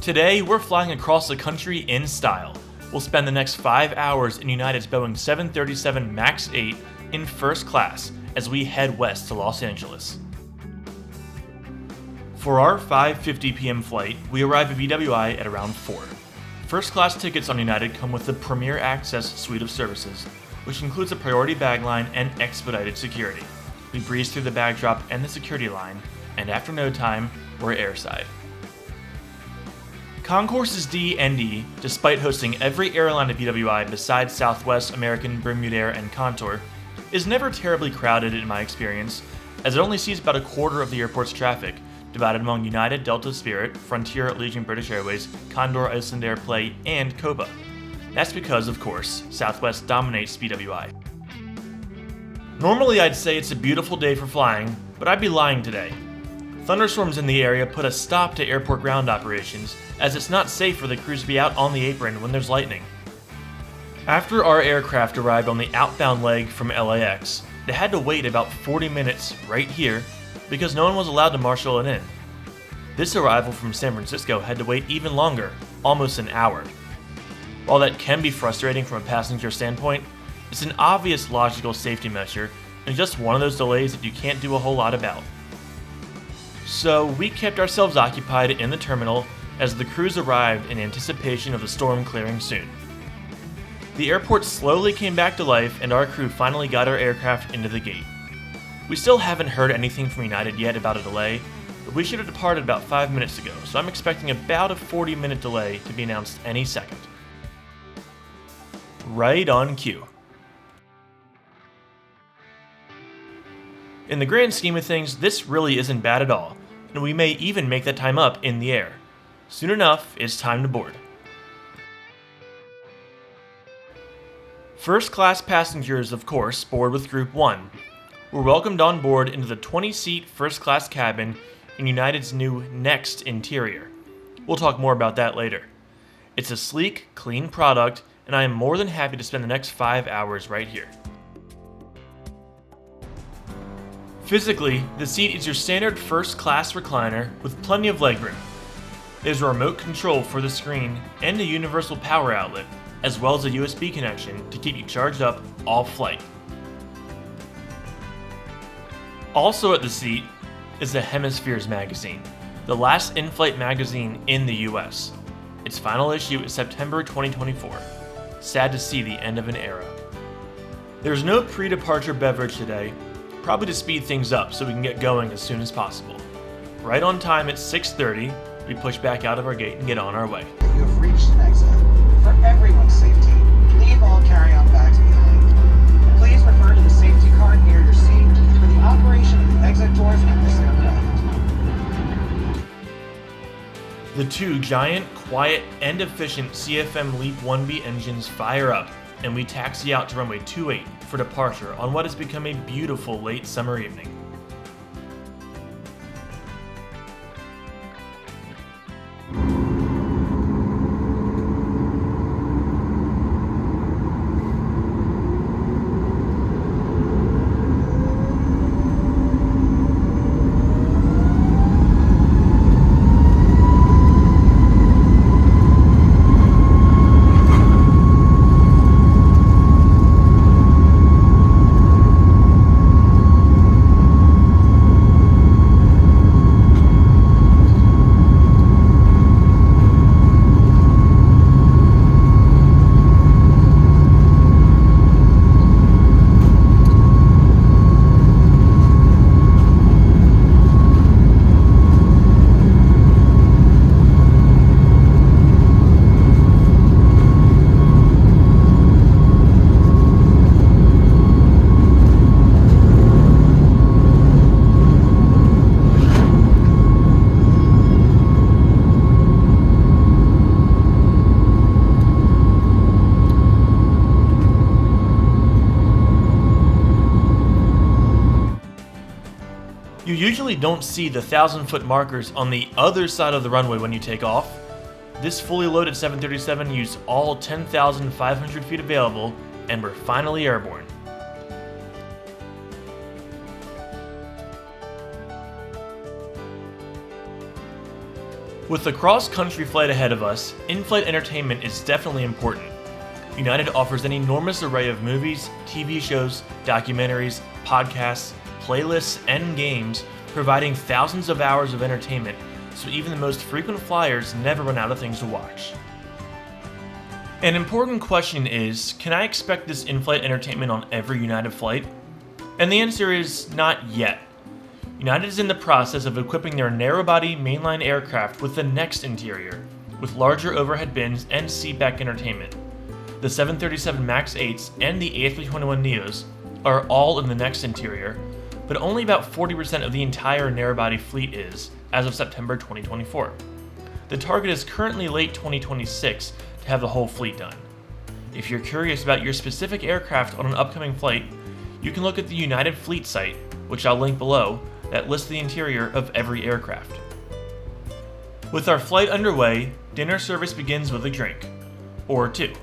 Today, we're flying across the country in style. We'll spend the next 5 hours in United's Boeing 737 MAX 8 in first class as we head west to Los Angeles. For our 5:50 p.m. flight, we arrive at BWI at around 4. First class tickets on United come with the Premier Access suite of services, which includes a priority bag line and expedited security. We breeze through the bag drop and the security line, and after no time, we're airside. Concourses D and E, despite hosting every airline at BWI besides Southwest, American, Bermudair, and Contour, is never terribly crowded in my experience, as it only sees about a quarter of the airport's traffic, divided among United, Delta, Spirit, Frontier, Allegiant, British Airways, Condor, Icelandair, Play, and Copa. That's because, of course, Southwest dominates BWI. Normally I'd say it's a beautiful day for flying, but I'd be lying today. Thunderstorms in the area put a stop to airport ground operations, as it's not safe for the crews to be out on the apron when there's lightning. After our aircraft arrived on the outbound leg from LAX, they had to wait about 40 minutes right here because no one was allowed to marshal it in. This arrival from San Francisco had to wait even longer, almost an hour. While that can be frustrating from a passenger standpoint, it's an obvious logical safety measure and just one of those delays that you can't do a whole lot about. So we kept ourselves occupied in the terminal as the crews arrived in anticipation of the storm clearing soon. The airport slowly came back to life and our crew finally got our aircraft into the gate. We still haven't heard anything from United yet about a delay, but we should have departed about 5 minutes ago, so I'm expecting about a 40-minute delay to be announced any second. Right on cue. In the grand scheme of things, this really isn't bad at all, and we may even make that time up in the air. Soon enough, it's time to board. First class passengers, of course, board with Group 1. We're welcomed on board into the 20-seat first class cabin in United's new Next interior. We'll talk more about that later. It's a sleek, clean product, and I am more than happy to spend the next 5 hours right here. Physically, the seat is your standard first-class recliner with plenty of legroom. There's a remote control for the screen and a universal power outlet, as well as a USB connection to keep you charged up all flight. Also at the seat is the Hemispheres magazine, the last Inflight magazine in the US. Its final issue is September 2024. Sad to see the end of an era. There's no pre-departure beverage today, probably to speed things up so we can get going as soon as possible. Right on time at 6:30, we push back out of our gate and get on our way. You have reached an exit. For everyone's safety, leave all carry-on bags behind. Please refer to the safety card near your seat for the operation of the exit doors in this aircraft. The two giant, quiet, and efficient CFM LEAP 1B engines fire up, and we taxi out to runway 28 for departure on what has become a beautiful late summer evening. You usually don't see the 1,000-foot markers on the other side of the runway when you take off. This fully loaded 737 used all 10,500 feet available, and we're finally airborne. With the cross-country flight ahead of us, in-flight entertainment is definitely important. United offers an enormous array of movies, TV shows, documentaries, podcasts, playlists, and games, providing thousands of hours of entertainment, so even the most frequent flyers never run out of things to watch. An important question is, can I expect this in-flight entertainment on every United flight? And the answer is not yet. United is in the process of equipping their narrow-body mainline aircraft with the next interior, with larger overhead bins and seatback entertainment. The 737 MAX 8s and the A321neos are all in the next interior, but only about 40% of the entire narrow-body fleet is, as of September 2024. The target is currently late 2026 to have the whole fleet done. If you're curious about your specific aircraft on an upcoming flight, you can look at the United Fleet site, which I'll link below, that lists the interior of every aircraft. With our flight underway, dinner service begins with a drink, or two.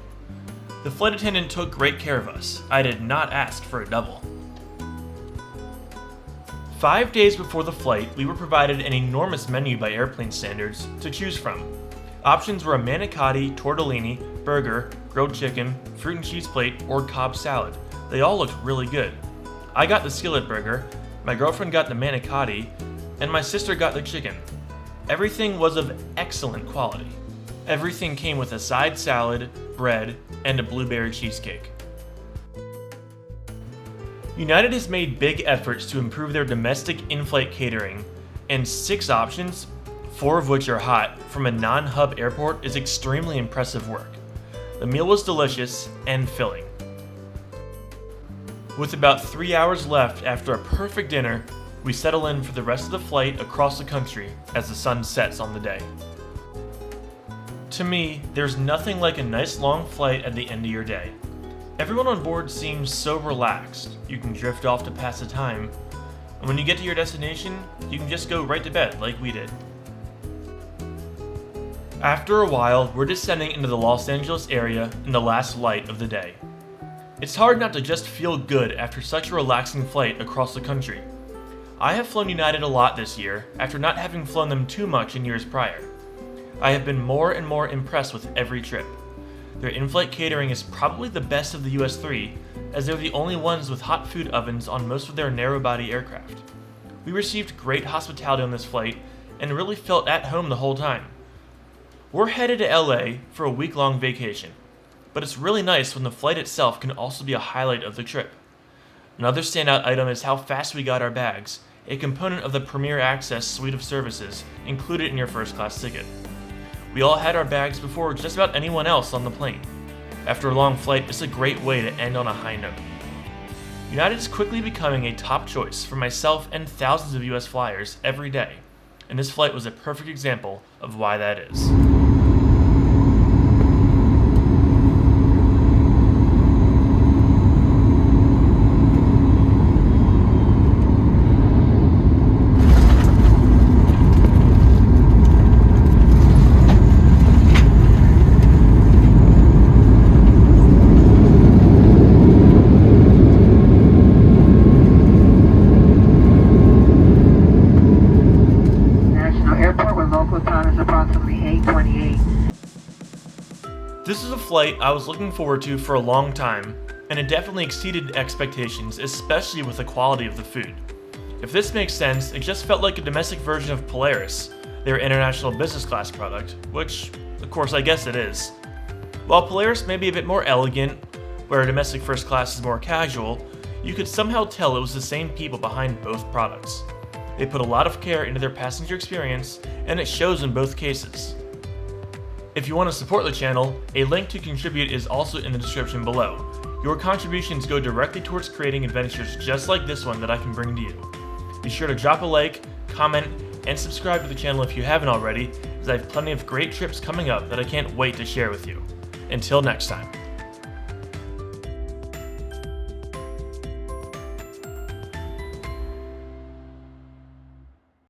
The flight attendant took great care of us. I did not ask for a double. 5 days before the flight, we were provided an enormous menu by airplane standards to choose from. Options were a manicotti, tortellini, burger, grilled chicken, fruit and cheese plate, or Cobb salad. They all looked really good. I got the skillet burger, my girlfriend got the manicotti, and my sister got the chicken. Everything was of excellent quality. Everything came with a side salad, bread, and a blueberry cheesecake. United has made big efforts to improve their domestic in-flight catering, and 6 options, 4 of which are hot, from a non-hub airport is extremely impressive work. The meal was delicious and filling. With about 3 hours left after a perfect dinner, we settle in for the rest of the flight across the country as the sun sets on the day. To me, there's nothing like a nice long flight at the end of your day. Everyone on board seems so relaxed, you can drift off to pass the time, and when you get to your destination, you can just go right to bed like we did. After a while, we're descending into the Los Angeles area in the last light of the day. It's hard not to just feel good after such a relaxing flight across the country. I have flown United a lot this year after not having flown them too much in years prior. I have been more and more impressed with every trip. Their in-flight catering is probably the best of the US 3, as they're the only ones with hot food ovens on most of their narrow-body aircraft. We received great hospitality on this flight and really felt at home the whole time. We're headed to LA for a week-long vacation, but it's really nice when the flight itself can also be a highlight of the trip. Another standout item is how fast we got our bags, a component of the Premier Access suite of services included in your first-class ticket. We all had our bags before just about anyone else on the plane. After a long flight, it's a great way to end on a high note. United is quickly becoming a top choice for myself and thousands of US flyers every day, and this flight was a perfect example of why that is. This is a flight I was looking forward to for a long time, and it definitely exceeded expectations, especially with the quality of the food. If this makes sense, it just felt like a domestic version of Polaris, their international business class product, which, of course, I guess it is. While Polaris may be a bit more elegant, where domestic first class is more casual, you could somehow tell it was the same people behind both products. They put a lot of care into their passenger experience, and it shows in both cases. If you want to support the channel, a link to contribute is also in the description below. Your contributions go directly towards creating adventures just like this one that I can bring to you. Be sure to drop a like, comment, and subscribe to the channel if you haven't already, as I have plenty of great trips coming up that I can't wait to share with you. Until next time.